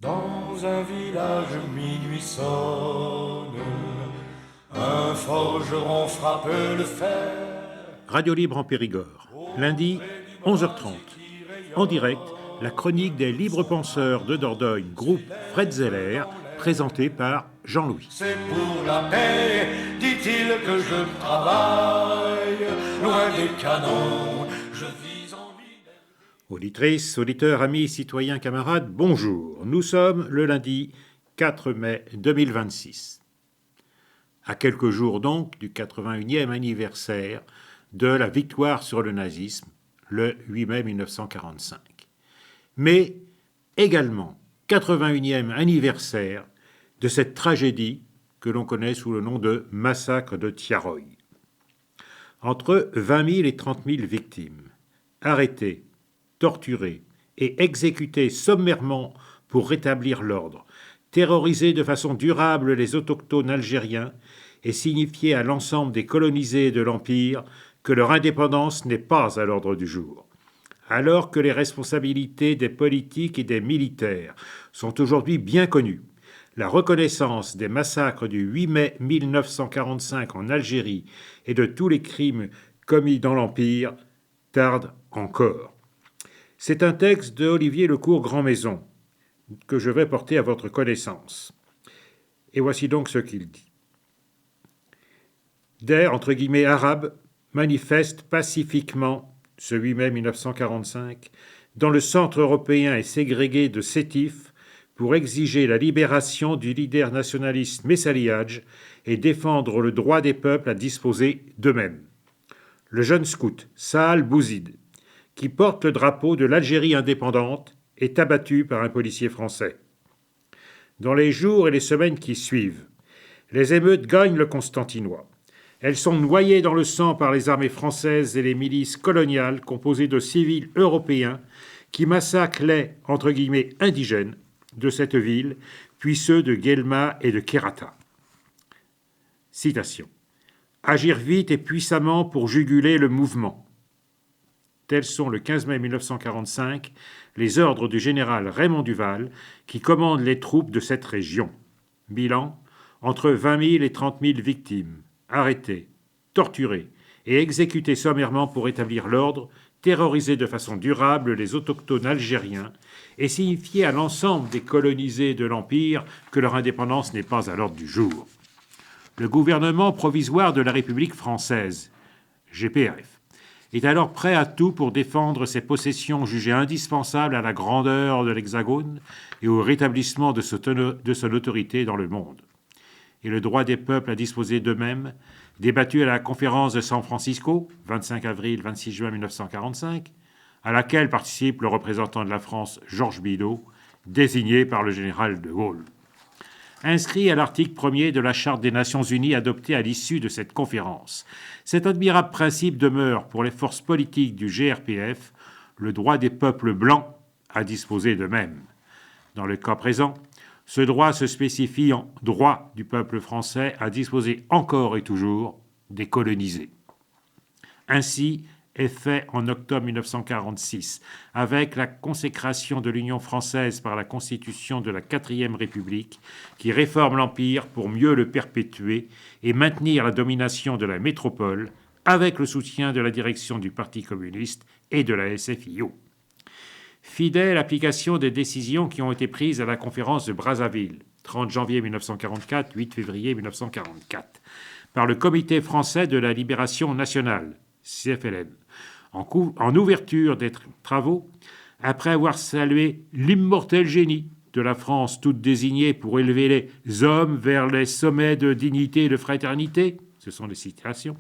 Dans un village minuit sonne, un forgeron frappe le fer. Radio Libre en Périgord, lundi 11h30. En direct, la chronique des libres penseurs de Dordogne, groupe Fred Zeller, présentée par Jean-Louis. C'est pour la paix, dit-il, que je travaille, loin des canons, je vis en liberté. Auditrices, auditeurs, amis, citoyens, camarades, bonjour. Nous sommes le lundi 4 mai 2026. À quelques jours donc du 81e anniversaire de la victoire sur le nazisme, le 8 mai 1945. Mais également 81e anniversaire de cette tragédie que l'on connaît sous le nom de massacre de Thiaroye. Entre 20 000 et 30 000 victimes, arrêtées, torturées et exécutées sommairement pour rétablir l'ordre, terroriser de façon durable les autochtones algériens et signifier à l'ensemble des colonisés de l'Empire que leur indépendance n'est pas à l'ordre du jour. Alors que les responsabilités des politiques et des militaires sont aujourd'hui bien connues, la reconnaissance des massacres du 8 mai 1945 en Algérie et de tous les crimes commis dans l'Empire tarde encore. C'est un texte de Olivier Lecourt-Grandmaison que je vais porter à votre connaissance. Et voici donc ce qu'il dit. Des, entre guillemets, arabes manifestent pacifiquement, ce 8 mai 1945, dans le centre européen et ségrégué de Sétif pour exiger la libération du leader nationaliste Messali Hadj et défendre le droit des peuples à disposer d'eux-mêmes. Le jeune scout Saal Bouzid, qui porte le drapeau de l'Algérie indépendante, est abattu par un policier français. Dans les jours et les semaines qui suivent, les émeutes gagnent le Constantinois. Elles sont noyées dans le sang par les armées françaises et les milices coloniales composées de civils européens qui massacrent les, entre guillemets, indigènes de cette ville, puis ceux de Guelma et de Kherrata. Citation. Agir vite et puissamment pour juguler le mouvement. Tels sont le 15 mai 1945 les ordres du général Raymond Duval qui commande les troupes de cette région. Bilan, entre 20 000 et 30 000 victimes, arrêtés, torturés et exécutés sommairement pour établir l'ordre, terroriser de façon durable les autochtones algériens et signifier à l'ensemble des colonisés de l'Empire que leur indépendance n'est pas à l'ordre du jour. Le gouvernement provisoire de la République française, GPRF, est alors prêt à tout pour défendre ses possessions jugées indispensables à la grandeur de l'Hexagone et au rétablissement de son autorité dans le monde. Et le droit des peuples à disposer d'eux-mêmes, débattu à la conférence de San Francisco, 25 avril-26 juin 1945, à laquelle participe le représentant de la France, Georges Bidault, désigné par le général de Gaulle. Inscrit à l'article 1er de la Charte des Nations Unies adoptée à l'issue de cette conférence. Cet admirable principe demeure pour les forces politiques du GRPF le droit des peuples blancs à disposer d'eux-mêmes. Dans le cas présent, ce droit se spécifie en droit du peuple français à disposer encore et toujours des colonisés. Ainsi est fait en octobre 1946, avec la consécration de l'Union française par la Constitution de la 4e République, qui réforme l'Empire pour mieux le perpétuer et maintenir la domination de la métropole, avec le soutien de la direction du Parti communiste et de la SFIO. Fidèle application des décisions qui ont été prises à la conférence de Brazzaville, 30 janvier 1944, 8 février 1944, par le Comité français de la libération nationale, CFLN, en ouverture des travaux, après avoir salué l'immortel génie de la France toute désignée pour élever les hommes vers les sommets de dignité et de fraternité, ce sont des citations,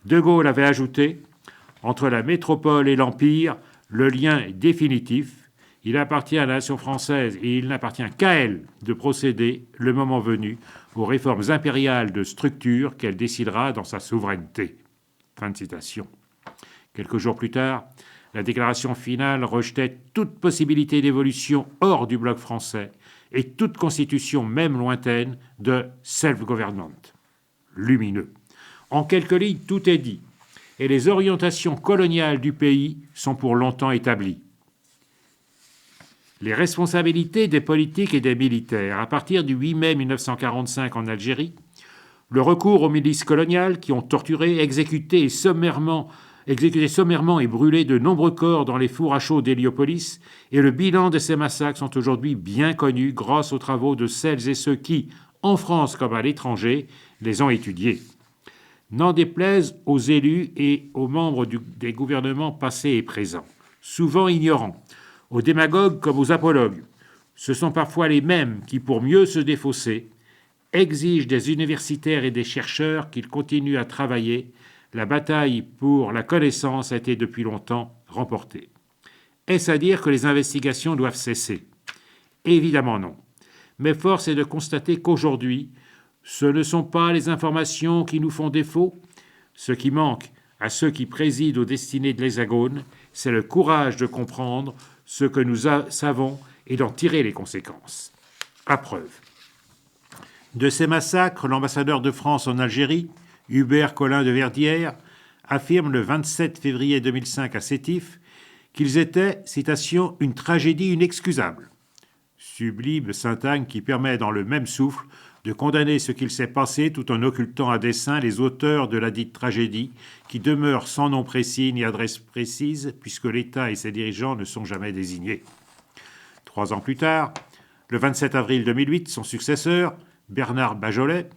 De Gaulle avait ajouté « Entre la métropole et l'Empire, le lien est définitif. Il appartient à la nation française et il n'appartient qu'à elle de procéder, le moment venu, aux réformes impériales de structure qu'elle décidera dans sa souveraineté. » Fin de citation. Quelques jours plus tard, la déclaration finale rejetait toute possibilité d'évolution hors du bloc français et toute constitution, même lointaine, de self-government. Lumineux. En quelques lignes, tout est dit, et les orientations coloniales du pays sont pour longtemps établies. les responsabilités des politiques et des militaires. À partir du 8 mai 1945 en Algérie, le recours aux milices coloniales qui ont torturé, exécuté sommairement et brûlé de nombreux corps dans les fours à chaux d'Héliopolis, et le bilan de ces massacres sont aujourd'hui bien connus grâce aux travaux de celles et ceux qui, en France comme à l'étranger, les ont étudiés. N'en déplaise aux élus et aux membres des gouvernements passés et présents, souvent ignorants, aux démagogues comme aux apologues, ce sont parfois les mêmes qui, pour mieux se défausser, exigent des universitaires et des chercheurs qu'ils continuent à travailler. La bataille pour la connaissance a été depuis longtemps remportée. Est-ce à dire que les investigations doivent cesser? Évidemment non. Mais force est de constater qu'aujourd'hui, ce ne sont pas les informations qui nous font défaut. Ce qui manque à ceux qui président aux destinées de l'Hexagone, c'est le courage de comprendre ce que nous savons et d'en tirer les conséquences. À preuve. De ces massacres, l'ambassadeur de France en Algérie, Hubert Collin de Verdière, affirme le 27 février 2005 à Sétif qu'ils étaient, citation, « une tragédie inexcusable ». Sublime syntagme qui permet dans le même souffle de condamner ce qu'il s'est passé tout en occultant à dessein les auteurs de la dite tragédie qui demeurent sans nom précis ni adresse précise puisque l'État et ses dirigeants ne sont jamais désignés. 3 ans plus tard, le 27 avril 2008, son successeur, Bernard Bajolet,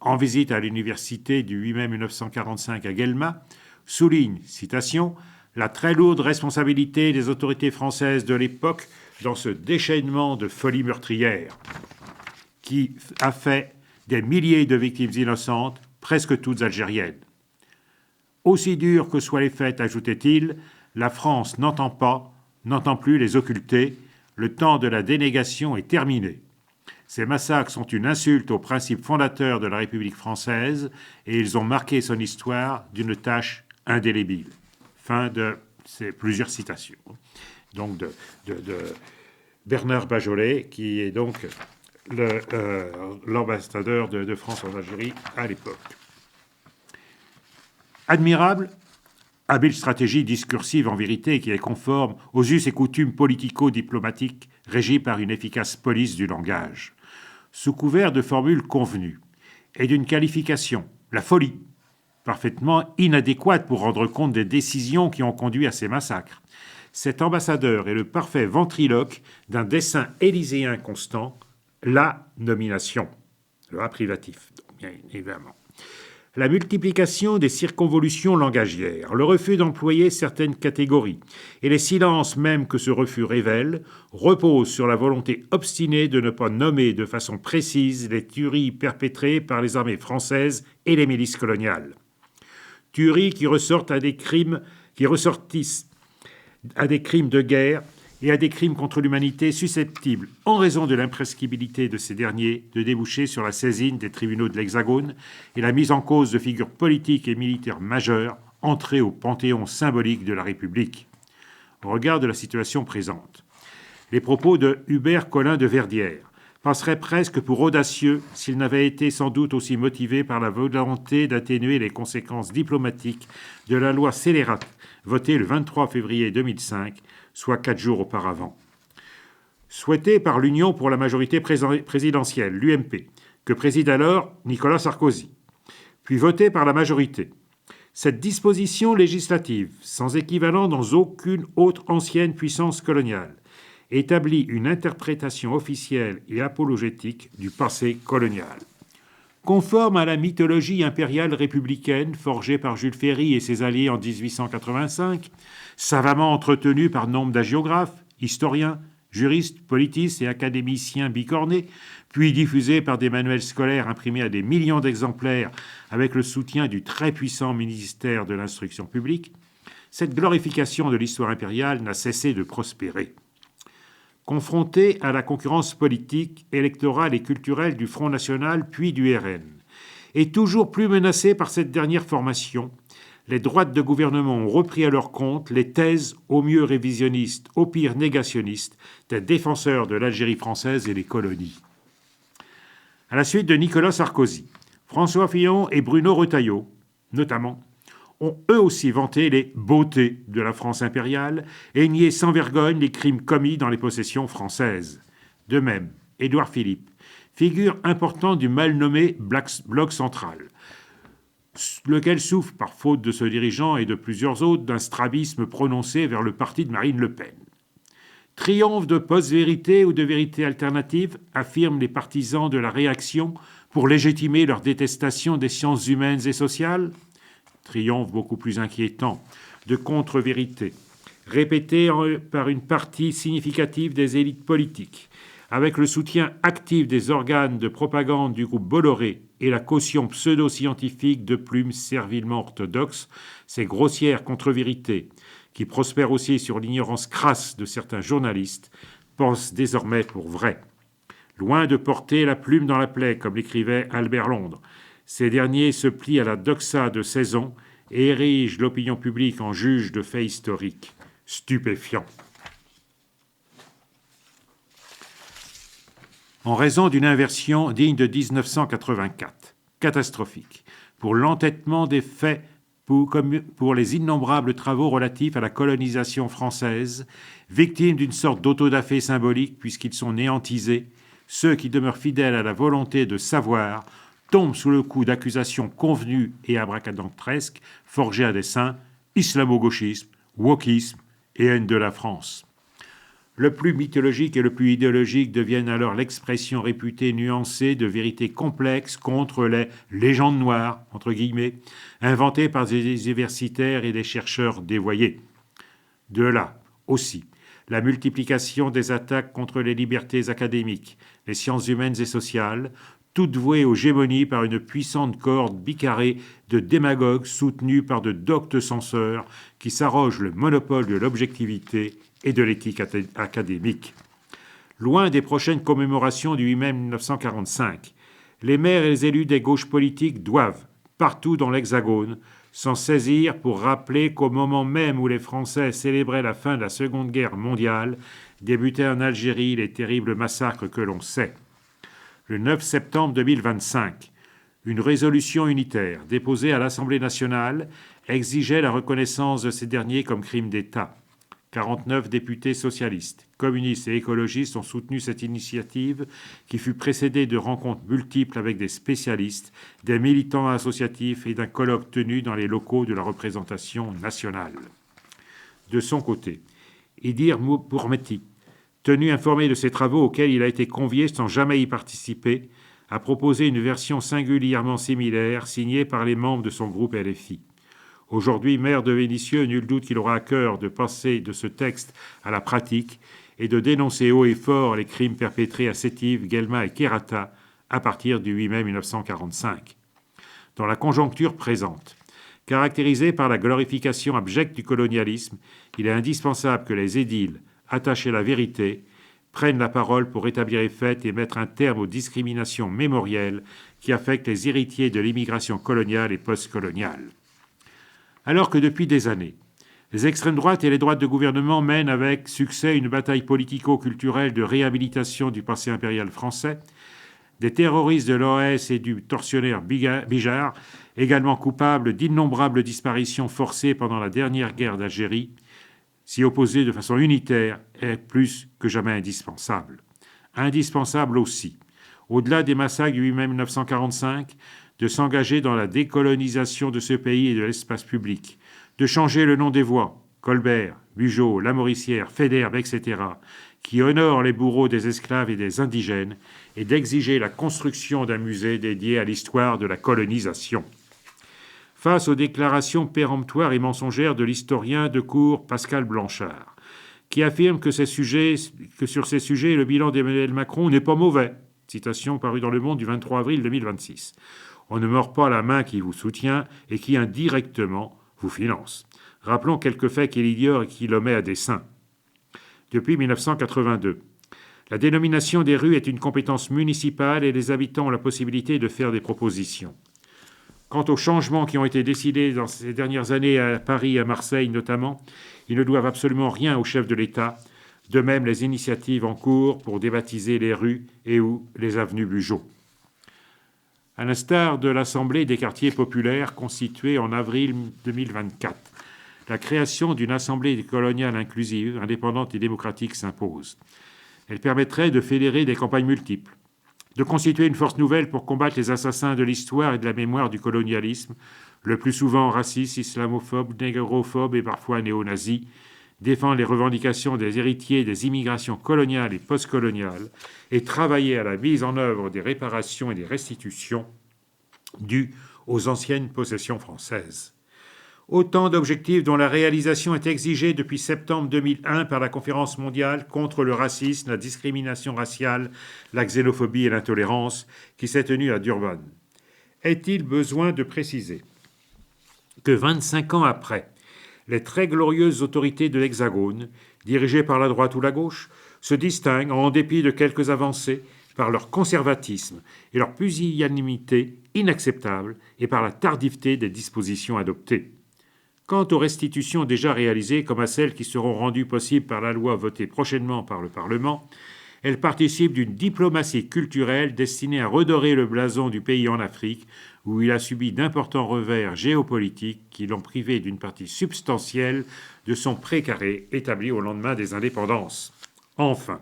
en visite à l'université du 8 mai 1945 à Guelma, souligne, citation, « la très lourde responsabilité des autorités françaises de l'époque dans ce déchaînement de folie meurtrière qui a fait des milliers de victimes innocentes, presque toutes algériennes. Aussi durs que soient les faits, ajoutait-il, la France n'entend plus les occulter. Le temps de la dénégation est terminé. Ces massacres sont une insulte aux principes fondateurs de la République française et ils ont marqué son histoire d'une tache indélébile. » Fin de ces plusieurs citations. Donc de Bernard Bajolet, qui est donc l'ambassadeur de France en Algérie à l'époque. Admirable, habile stratégie discursive en vérité qui est conforme aux us et coutumes politico-diplomatiques régis par une efficace police du langage. Sous couvert de formules convenues et d'une qualification, la folie, parfaitement inadéquate pour rendre compte des décisions qui ont conduit à ces massacres, cet ambassadeur est le parfait ventriloque d'un dessein élyséen constant, la nomination, le A privatif, donc bien évidemment. La multiplication des circonvolutions langagières, le refus d'employer certaines catégories et les silences même que ce refus révèle reposent sur la volonté obstinée de ne pas nommer de façon précise les tueries perpétrées par les armées françaises et les milices coloniales. Tueries qui ressortissent à des crimes de guerre et à des crimes contre l'humanité susceptibles, en raison de l'imprescriptibilité de ces derniers, de déboucher sur la saisine des tribunaux de l'Hexagone et la mise en cause de figures politiques et militaires majeures entrées au panthéon symbolique de la République. Au regard de la situation présente, les propos de Hubert Collin de Verdière passeraient presque pour audacieux s'ils n'avaient été sans doute aussi motivés par la volonté d'atténuer les conséquences diplomatiques de la loi scélérate votée le 23 février 2005, soit 4 jours auparavant. Souhaitée par l'Union pour la majorité présidentielle, l'UMP, que préside alors Nicolas Sarkozy, puis votée par la majorité. Cette disposition législative, sans équivalent dans aucune autre ancienne puissance coloniale, établit une interprétation officielle et apologétique du passé colonial. Conforme à la mythologie impériale républicaine forgée par Jules Ferry et ses alliés en 1885, savamment entretenue par nombre d'hagiographes, historiens, juristes, politistes et académiciens bicornés, puis diffusée par des manuels scolaires imprimés à des millions d'exemplaires avec le soutien du très puissant ministère de l'Instruction publique, cette glorification de l'histoire impériale n'a cessé de prospérer. Confronté à la concurrence politique, électorale et culturelle du Front National puis du RN, et toujours plus menacé par cette dernière formation, les droites de gouvernement ont repris à leur compte les thèses au mieux révisionnistes, au pire négationnistes, des défenseurs de l'Algérie française et des colonies. À la suite de Nicolas Sarkozy, François Fillon et Bruno Retailleau, notamment, ont eux aussi vanté les beautés de la France impériale et nié sans vergogne les crimes commis dans les possessions françaises. De même, Édouard Philippe, figure importante du mal nommé Bloc central, lequel souffre, par faute de ce dirigeant et de plusieurs autres, d'un strabisme prononcé vers le parti de Marine Le Pen. Triomphe de post-vérité ou de vérité alternative, affirment les partisans de la réaction pour légitimer leur détestation des sciences humaines et sociales. Triomphe beaucoup plus inquiétant de contre-vérité, répété par une partie significative des élites politiques, avec le soutien actif des organes de propagande du groupe Bolloré et la caution pseudo-scientifique de plumes servilement orthodoxes, ces grossières contre-vérités, qui prospèrent aussi sur l'ignorance crasse de certains journalistes, pensent désormais pour vrai. Loin de porter la plume dans la plaie, comme l'écrivait Albert Londres, ces derniers se plient à la doxa de saison et érigent l'opinion publique en juge de faits historiques. Stupéfiant. En raison d'une inversion digne de 1984, catastrophique, pour l'entêtement des faits, pour les innombrables travaux relatifs à la colonisation française, victimes d'une sorte d'autodafé symbolique puisqu'ils sont néantisés, ceux qui demeurent fidèles à la volonté de savoir tombent sous le coup d'accusations convenues et abracadabresques, forgées à dessein, islamo-gauchisme, wokisme et haine de la France. Le plus mythologique et le plus idéologique deviennent alors l'expression réputée nuancée de vérités complexes contre les légendes noires, entre guillemets, inventées par des universitaires et des chercheurs dévoyés. De là, aussi, la multiplication des attaques contre les libertés académiques, les sciences humaines et sociales, toutes vouées aux gémonies par une puissante corde bicarrée de démagogues soutenus par de doctes censeurs qui s'arrogent le monopole de l'objectivité et de l'éthique académique. Loin des prochaines commémorations du 8 mai 1945, les maires et les élus des gauches politiques doivent, partout dans l'Hexagone, s'en saisir pour rappeler qu'au moment même où les Français célébraient la fin de la Seconde Guerre mondiale, débutaient en Algérie les terribles massacres que l'on sait. Le 9 septembre 2025, une résolution unitaire déposée à l'Assemblée nationale exigeait la reconnaissance de ces derniers comme crimes d'État. 49 députés socialistes, communistes et écologistes ont soutenu cette initiative qui fut précédée de rencontres multiples avec des spécialistes, des militants associatifs et d'un colloque tenu dans les locaux de la représentation nationale. De son côté, Idir Pourmeti, tenu informé de ces travaux auxquels il a été convié sans jamais y participer, a proposé une version singulièrement similaire signée par les membres de son groupe LFI. Aujourd'hui, maire de Vénissieux, nul doute qu'il aura à cœur de passer de ce texte à la pratique et de dénoncer haut et fort les crimes perpétrés à Sétif, Guelma et Kherrata à partir du 8 mai 1945. Dans la conjoncture présente, caractérisée par la glorification abjecte du colonialisme, il est indispensable que les édiles, attachés à la vérité, prennent la parole pour rétablir les faits et mettre un terme aux discriminations mémorielles qui affectent les héritiers de l'immigration coloniale et postcoloniale. Alors que depuis des années, les extrêmes droites et les droites de gouvernement mènent avec succès une bataille politico-culturelle de réhabilitation du passé impérial français, des terroristes de l'OAS et du tortionnaire Bijard, également coupables d'innombrables disparitions forcées pendant la dernière guerre d'Algérie, s'y opposer de façon unitaire est plus que jamais indispensable. Indispensable aussi, au-delà des massacres du 8 mai 1945, de s'engager dans la décolonisation de ce pays et de l'espace public, de changer le nom des voies, Colbert, Bugeaud, Lamoricière, Federbe, etc., qui honorent les bourreaux des esclaves et des indigènes, et d'exiger la construction d'un musée dédié à l'histoire de la colonisation. Face aux déclarations péremptoires et mensongères de l'historien de cour Pascal Blanchard, qui affirme que sur ces sujets, le bilan d'Emmanuel Macron n'est pas mauvais. Citation parue dans Le Monde du 23 avril 2026. On ne mord pas la main qui vous soutient et qui indirectement vous finance. Rappelons quelques faits qu'il ignore et qu'il omet à dessein. Depuis 1982, la dénomination des rues est une compétence municipale et les habitants ont la possibilité de faire des propositions. Quant aux changements qui ont été décidés dans ces dernières années à Paris et à Marseille notamment, ils ne doivent absolument rien au chef de l'État. De même, les initiatives en cours pour débaptiser les rues et ou les avenues Bugeaud. à l'instar de l'Assemblée des quartiers populaires constituée en avril 2024. La création d'une assemblée coloniale inclusive, indépendante et démocratique s'impose. Elle permettrait de fédérer des campagnes multiples, de constituer une force nouvelle pour combattre les assassins de l'histoire et de la mémoire du colonialisme, le plus souvent racistes, islamophobes, négrophobes et parfois néo-nazis, défendre les revendications des héritiers des immigrations coloniales et postcoloniales et travailler à la mise en œuvre des réparations et des restitutions dues aux anciennes possessions françaises. Autant d'objectifs dont la réalisation est exigée depuis septembre 2001 par la Conférence mondiale contre le racisme, la discrimination raciale, la xénophobie et l'intolérance qui s'est tenue à Durban. Est-il besoin de préciser que 25 ans après, les très glorieuses autorités de l'Hexagone, dirigées par la droite ou la gauche, se distinguent, en dépit de quelques avancées, par leur conservatisme et leur pusillanimité inacceptable et par la tardiveté des dispositions adoptées. Quant aux restitutions déjà réalisées, comme à celles qui seront rendues possibles par la loi votée prochainement par le Parlement, elles participent d'une diplomatie culturelle destinée à redorer le blason du pays en Afrique, où il a subi d'importants revers géopolitiques qui l'ont privé d'une partie substantielle de son précaré établi au lendemain des indépendances. Enfin,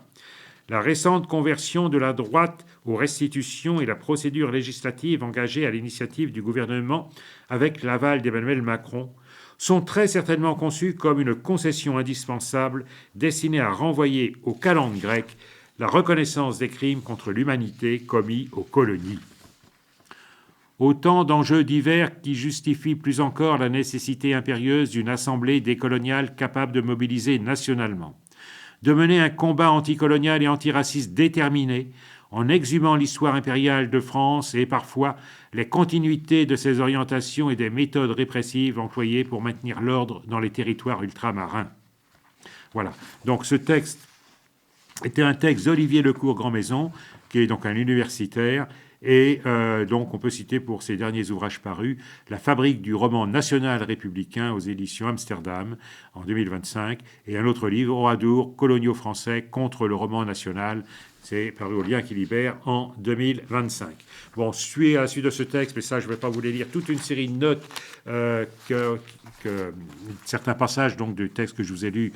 la récente conversion de la droite aux restitutions et la procédure législative engagée à l'initiative du gouvernement avec l'aval d'Emmanuel Macron sont très certainement conçus comme une concession indispensable destinée à renvoyer aux calendes grecques la reconnaissance des crimes contre l'humanité commis aux colonies. Autant d'enjeux divers qui justifient plus encore la nécessité impérieuse d'une assemblée décoloniale capable de mobiliser nationalement, de mener un combat anticolonial et antiraciste déterminé, en exhumant l'histoire impériale de France et parfois les continuités de ses orientations et des méthodes répressives employées pour maintenir l'ordre dans les territoires ultramarins. Voilà. Donc ce texte était un texte d'Olivier Lecourt-Grandmaison, qui est donc un universitaire, et donc on peut citer pour ses derniers ouvrages parus La fabrique du roman national républicain aux éditions Amsterdam en 2025, et un autre livre, Oradour, coloniaux français contre le roman national. C'est paru au Lien qui libère en 2025. Bon, suivez à la suite de ce texte, mais ça, je ne vais pas vous les lire, toute une série de notes que certains passages donc, du texte que je vous ai lu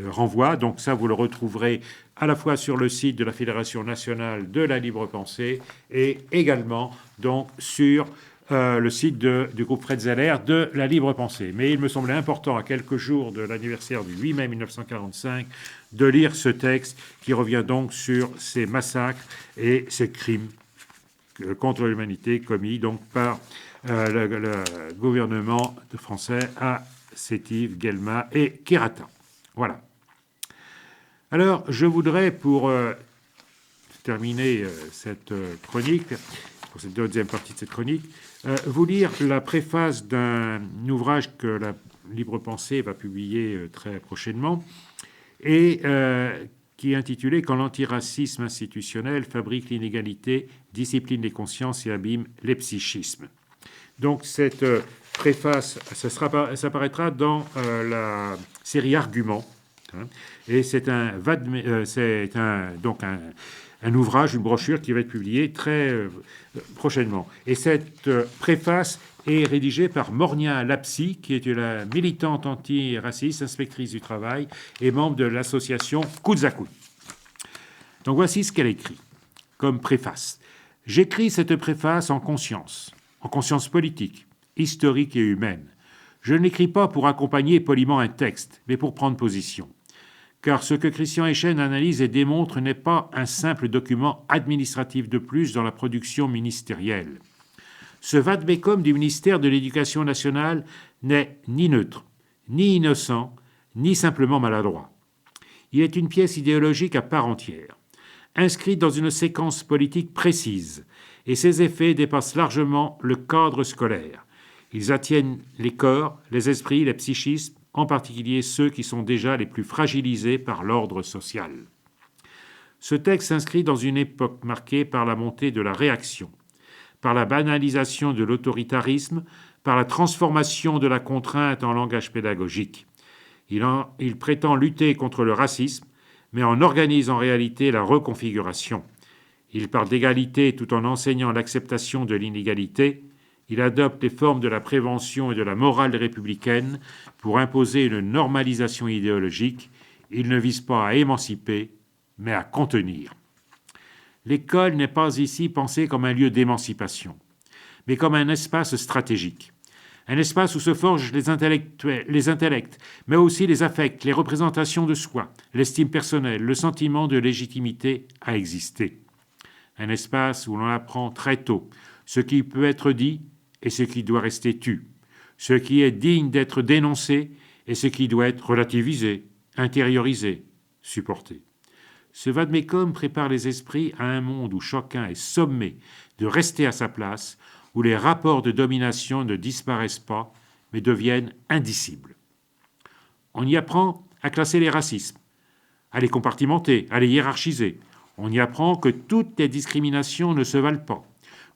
renvoient. Donc ça, vous le retrouverez à la fois sur le site de la Fédération nationale de la libre pensée et également donc, sur le site du groupe Fred Zeller de la libre pensée. Mais il me semblait important, à quelques jours de l'anniversaire du 8 mai 1945, de lire ce texte qui revient donc sur ces massacres et ces crimes contre l'humanité commis donc par le gouvernement français à Sétif, Guelma et Kérata. Voilà. Alors, je voudrais, pour terminer cette chronique, pour cette deuxième partie de cette chronique, vous lire la préface d'un ouvrage que la Libre Pensée va publier très prochainement, et qui est intitulé « Quand l'antiracisme institutionnel fabrique l'inégalité, discipline les consciences et abîme les psychismes ». Donc cette préface, ça paraîtra dans la série Arguments, hein, et c'est donc un ouvrage, une brochure qui va être publiée très prochainement. Et cette préface est rédigée par Mornia Lapsi, qui est la militante antiraciste, inspectrice du travail et membre de l'association Kudzakou. Donc voici ce qu'elle écrit comme préface. « J'écris cette préface en conscience politique, historique et humaine. Je ne l'écris pas pour accompagner poliment un texte, mais pour prendre position. Car ce que Christian Echen analyse et démontre n'est pas un simple document administratif de plus dans la production ministérielle. Ce vade-mecum du ministère de l'Éducation nationale n'est ni neutre, ni innocent, ni simplement maladroit. Il est une pièce idéologique à part entière, inscrite dans une séquence politique précise, et ses effets dépassent largement le cadre scolaire. Ils atteignent les corps, les esprits, les psychismes, en particulier ceux qui sont déjà les plus fragilisés par l'ordre social. Ce texte s'inscrit dans une époque marquée par la montée de la réaction, par la banalisation de l'autoritarisme, par la transformation de la contrainte en langage pédagogique. Il prétend lutter contre le racisme, mais en organise en réalité la reconfiguration. Il parle d'égalité tout en enseignant l'acceptation de l'inégalité. Il adopte les formes de la prévention et de la morale républicaine pour imposer une normalisation idéologique. Il ne vise pas à émanciper, mais à contenir. L'école n'est pas ici pensée comme un lieu d'émancipation, mais comme un espace stratégique. Un espace où se forgent les intellects, mais aussi les affects, les représentations de soi, l'estime personnelle, le sentiment de légitimité à exister. Un espace où l'on apprend très tôt ce qui peut être dit et ce qui doit rester tu, ce qui est digne d'être dénoncé et ce qui doit être relativisé, intériorisé, supporté. Ce vade-mecum prépare les esprits à un monde où chacun est sommé de rester à sa place, où les rapports de domination ne disparaissent pas, mais deviennent indicibles. On y apprend à classer les racismes, à les compartimenter, à les hiérarchiser. On y apprend que toutes les discriminations ne se valent pas,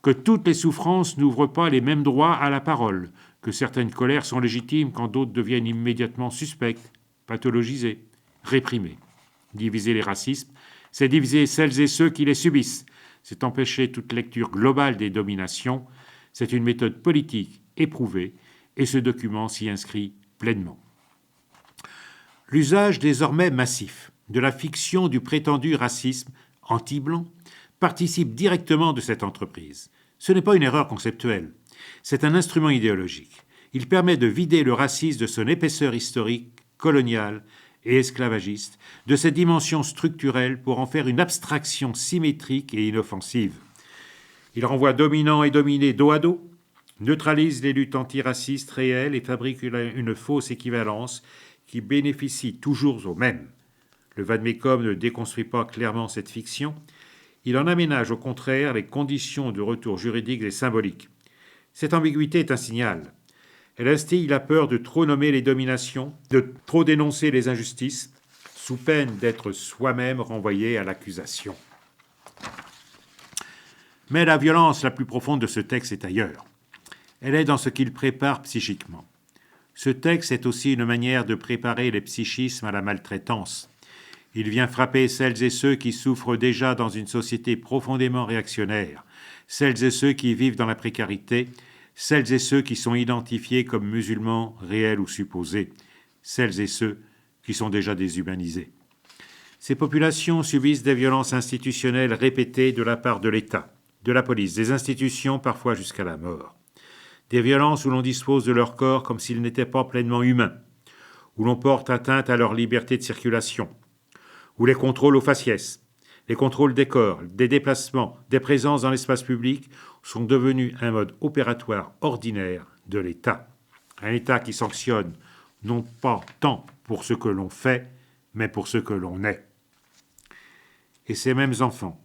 que toutes les souffrances n'ouvrent pas les mêmes droits à la parole, que certaines colères sont légitimes quand d'autres deviennent immédiatement suspectes, pathologisées, réprimées. Diviser les racismes, c'est diviser celles et ceux qui les subissent. C'est empêcher toute lecture globale des dominations. C'est une méthode politique éprouvée et ce document s'y inscrit pleinement. L'usage désormais massif de la fiction du prétendu racisme anti-blanc participe directement de cette entreprise. Ce n'est pas une erreur conceptuelle, c'est un instrument idéologique. Il permet de vider le racisme de son épaisseur historique, coloniale et esclavagiste, de ses dimensions structurelles pour en faire une abstraction symétrique et inoffensive. Il renvoie dominants et dominés dos à dos, neutralise les luttes antiracistes réelles et fabrique une fausse équivalence qui bénéficie toujours aux mêmes. Le vade-mecum ne déconstruit pas clairement cette fiction, il en aménage au contraire les conditions de retour juridique et symbolique. Cette ambiguïté est un signal. Elle instille la peur de trop nommer les dominations, de trop dénoncer les injustices, sous peine d'être soi-même renvoyé à l'accusation. Mais la violence la plus profonde de ce texte est ailleurs. Elle est dans ce qu'il prépare psychiquement. Ce texte est aussi une manière de préparer les psychismes à la maltraitance. Il vient frapper celles et ceux qui souffrent déjà dans une société profondément réactionnaire, celles et ceux qui vivent dans la précarité, celles et ceux qui sont identifiés comme musulmans réels ou supposés, celles et ceux qui sont déjà déshumanisés. Ces populations subissent des violences institutionnelles répétées de la part de l'État, de la police, des institutions, parfois jusqu'à la mort. Des violences où l'on dispose de leur corps comme s'ils n'étaient pas pleinement humains, où l'on porte atteinte à leur liberté de circulation, où les contrôles aux faciès, les contrôles des corps, des déplacements, des présences dans l'espace public sont devenus un mode opératoire ordinaire de l'État. Un État qui sanctionne non pas tant pour ce que l'on fait, mais pour ce que l'on est. Et ces mêmes enfants,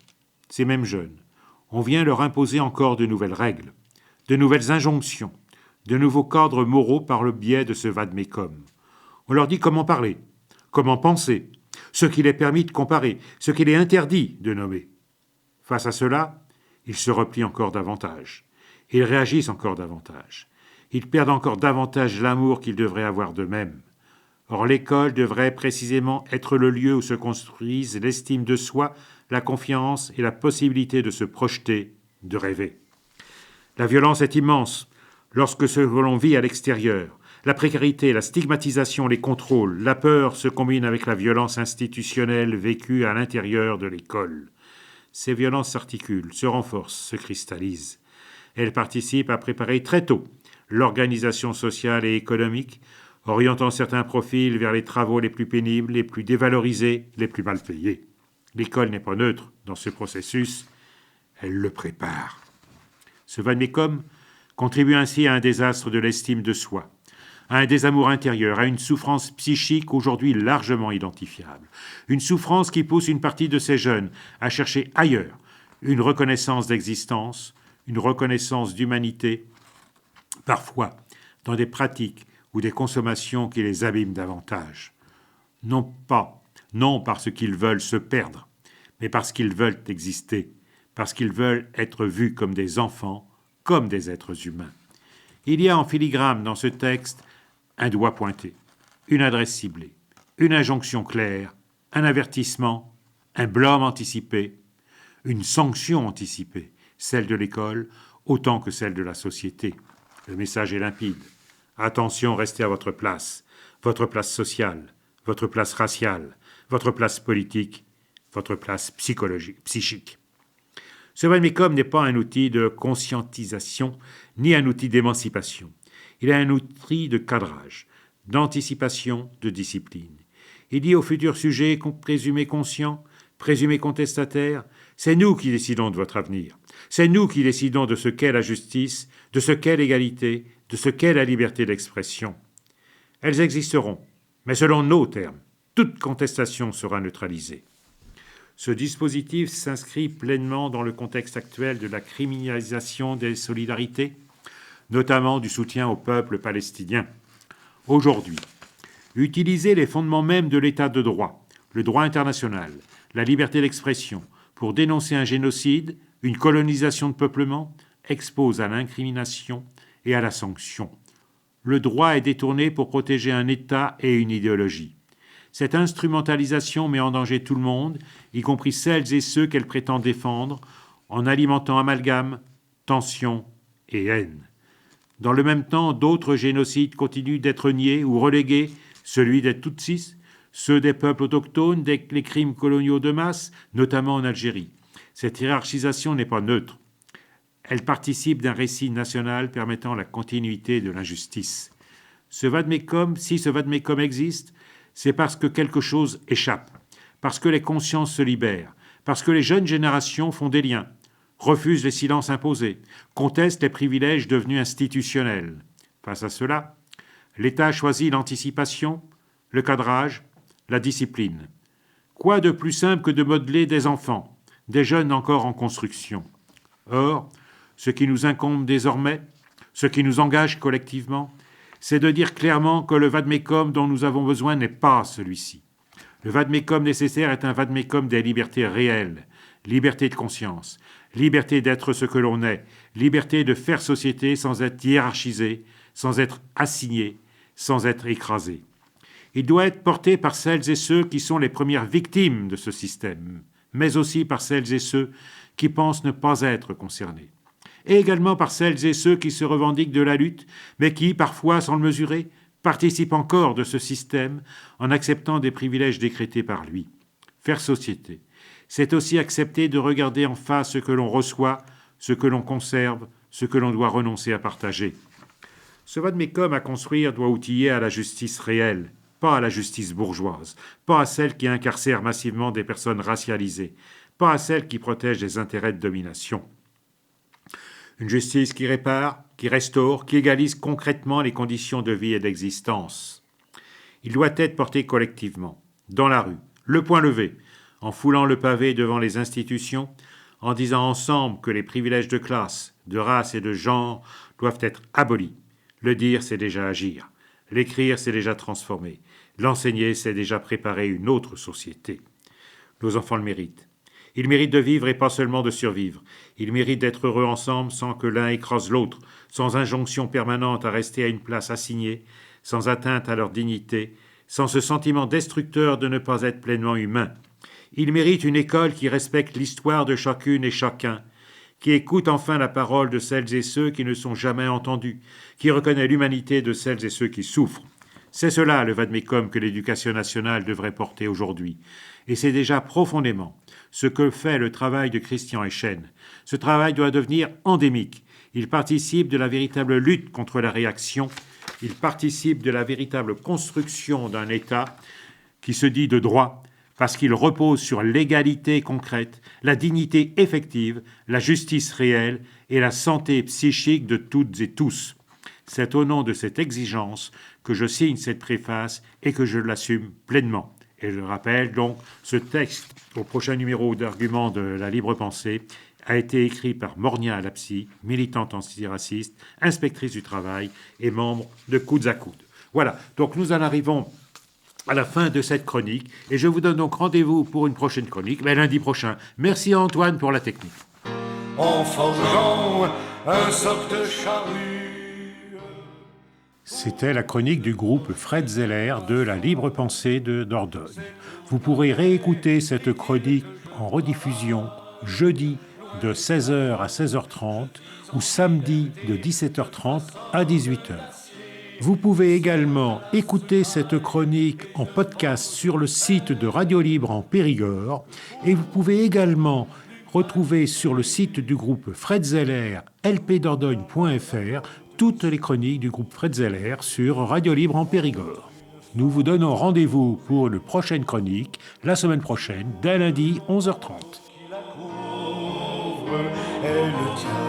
ces mêmes jeunes, on vient leur imposer encore de nouvelles règles, de nouvelles injonctions, de nouveaux cadres moraux par le biais de ce vade-mecum. On leur dit comment parler, comment penser, ce qu'il est permis de comparer, ce qu'il est interdit de nommer. Face à cela, ils se replient encore davantage. Ils réagissent encore davantage. Ils perdent encore davantage l'amour qu'ils devraient avoir d'eux-mêmes. Or, l'école devrait précisément être le lieu où se construisent l'estime de soi, la confiance et la possibilité de se projeter, de rêver. La violence est immense lorsque ce que l'on vit à l'extérieur, la précarité, la stigmatisation, les contrôles, la peur se combinent avec la violence institutionnelle vécue à l'intérieur de l'école. Ces violences s'articulent, se renforcent, se cristallisent. Elles participent à préparer très tôt l'organisation sociale et économique, orientant certains profils vers les travaux les plus pénibles, les plus dévalorisés, les plus mal payés. L'école n'est pas neutre dans ce processus, elle le prépare. Ce vade-mecum contribue ainsi à un désastre de l'estime de soi, à un désamour intérieur, à une souffrance psychique aujourd'hui largement identifiable. Une souffrance qui pousse une partie de ces jeunes à chercher ailleurs une reconnaissance d'existence, une reconnaissance d'humanité, parfois dans des pratiques ou des consommations qui les abîment davantage. Non parce qu'ils veulent se perdre, mais parce qu'ils veulent exister, parce qu'ils veulent être vus comme des enfants, comme des êtres humains. Il y a en filigrane dans ce texte un doigt pointé, une adresse ciblée, une injonction claire, un avertissement, un blâme anticipé, une sanction anticipée, celle de l'école autant que celle de la société. Le message est limpide. Attention, restez à votre place sociale, votre place raciale, votre place politique, votre place psychique. Ce vade-mecum n'est pas un outil de conscientisation ni un outil d'émancipation. Il est un outil de cadrage, d'anticipation, de discipline. Il dit aux futurs sujets présumés conscients, présumés contestataires, c'est nous qui décidons de votre avenir. C'est nous qui décidons de ce qu'est la justice, de ce qu'est l'égalité, de ce qu'est la liberté d'expression. Elles existeront, mais selon nos termes. Toute contestation sera neutralisée. Ce dispositif s'inscrit pleinement dans le contexte actuel de la criminalisation des solidarités, notamment du soutien au peuple palestinien. Aujourd'hui, utiliser les fondements mêmes de l'état de droit, le droit international, la liberté d'expression, pour dénoncer un génocide, une colonisation de peuplement, expose à l'incrimination et à la sanction. Le droit est détourné pour protéger un État et une idéologie. Cette instrumentalisation met en danger tout le monde, y compris celles et ceux qu'elle prétend défendre, en alimentant amalgame, tension et haine. Dans le même temps, d'autres génocides continuent d'être niés ou relégués, celui des Tutsis, ceux des peuples autochtones, les crimes coloniaux de masse, notamment en Algérie. Cette hiérarchisation n'est pas neutre. Elle participe d'un récit national permettant la continuité de l'injustice. Si ce vade-mecum existe, c'est parce que quelque chose échappe, parce que les consciences se libèrent, parce que les jeunes générations font des liens, refusent les silences imposés, contestent les privilèges devenus institutionnels. Face à cela, l'État choisit l'anticipation, le cadrage, la discipline. Quoi de plus simple que de modeler des enfants, des jeunes encore en construction? Or, ce qui nous incombe désormais, ce qui nous engage collectivement, c'est de dire clairement que le vade-mecum dont nous avons besoin n'est pas celui-ci. Le vade-mecum nécessaire est un vade-mecum des libertés réelles, liberté de conscience, liberté d'être ce que l'on est, liberté de faire société sans être hiérarchisé, sans être assigné, sans être écrasé. Il doit être porté par celles et ceux qui sont les premières victimes de ce système, mais aussi par celles et ceux qui pensent ne pas être concernés. Et également par celles et ceux qui se revendiquent de la lutte, mais qui, parfois sans le mesurer, participent encore de ce système en acceptant des privilèges décrétés par lui. Faire société, c'est aussi accepter de regarder en face ce que l'on reçoit, ce que l'on conserve, ce que l'on doit renoncer à partager. Ce vade-mecum à construire doit outiller à la justice réelle, pas à la justice bourgeoise, pas à celle qui incarcère massivement des personnes racialisées, pas à celle qui protège les intérêts de domination. Une justice qui répare, qui restaure, qui égalise concrètement les conditions de vie et d'existence. Il doit être porté collectivement, dans la rue, le poing levé, en foulant le pavé devant les institutions, en disant ensemble que les privilèges de classe, de race et de genre doivent être abolis. Le dire, c'est déjà agir. L'écrire, c'est déjà transformer. L'enseigner, c'est déjà préparer une autre société. Nos enfants le méritent. Ils méritent de vivre et pas seulement de survivre. Ils méritent d'être heureux ensemble sans que l'un écrase l'autre, sans injonction permanente à rester à une place assignée, sans atteinte à leur dignité, sans ce sentiment destructeur de ne pas être pleinement humain. Ils méritent une école qui respecte l'histoire de chacune et chacun, qui écoute enfin la parole de celles et ceux qui ne sont jamais entendus, qui reconnaît l'humanité de celles et ceux qui souffrent. C'est cela le vade-mecum que l'éducation nationale devrait porter aujourd'hui. Et c'est déjà profondément ce que fait le travail de Christian Eschen. Ce travail doit devenir endémique. Il participe de la véritable lutte contre la réaction. Il participe de la véritable construction d'un État qui se dit de droit, parce qu'il repose sur l'égalité concrète, la dignité effective, la justice réelle et la santé psychique de toutes et tous. C'est au nom de cette exigence que je signe cette préface et que je l'assume pleinement. Et je rappelle donc, ce texte, au prochain numéro d'Arguments de la libre pensée, a été écrit par Mornia Lapsi, militante antiraciste, inspectrice du travail et membre de Coudes à Coudes. Voilà, donc nous en arrivons à la fin de cette chronique et je vous donne donc rendez-vous pour une prochaine chronique, mais lundi prochain. Merci à Antoine pour la technique. En forgeant un soc de charrue. C'était la chronique du groupe Fred Zeller de la Libre Pensée de Dordogne. Vous pourrez réécouter cette chronique en rediffusion jeudi de 16h à 16h30 ou samedi de 17h30 à 18h. Vous pouvez également écouter cette chronique en podcast sur le site de Radio Libre en Périgord et vous pouvez également retrouver sur le site du groupe Fred Zeller, lpdordogne.fr, toutes les chroniques du groupe Fred Zeller sur Radio Libre en Périgord. Nous vous donnons rendez-vous pour une prochaine chronique la semaine prochaine, dès lundi 11h30. Et le tien.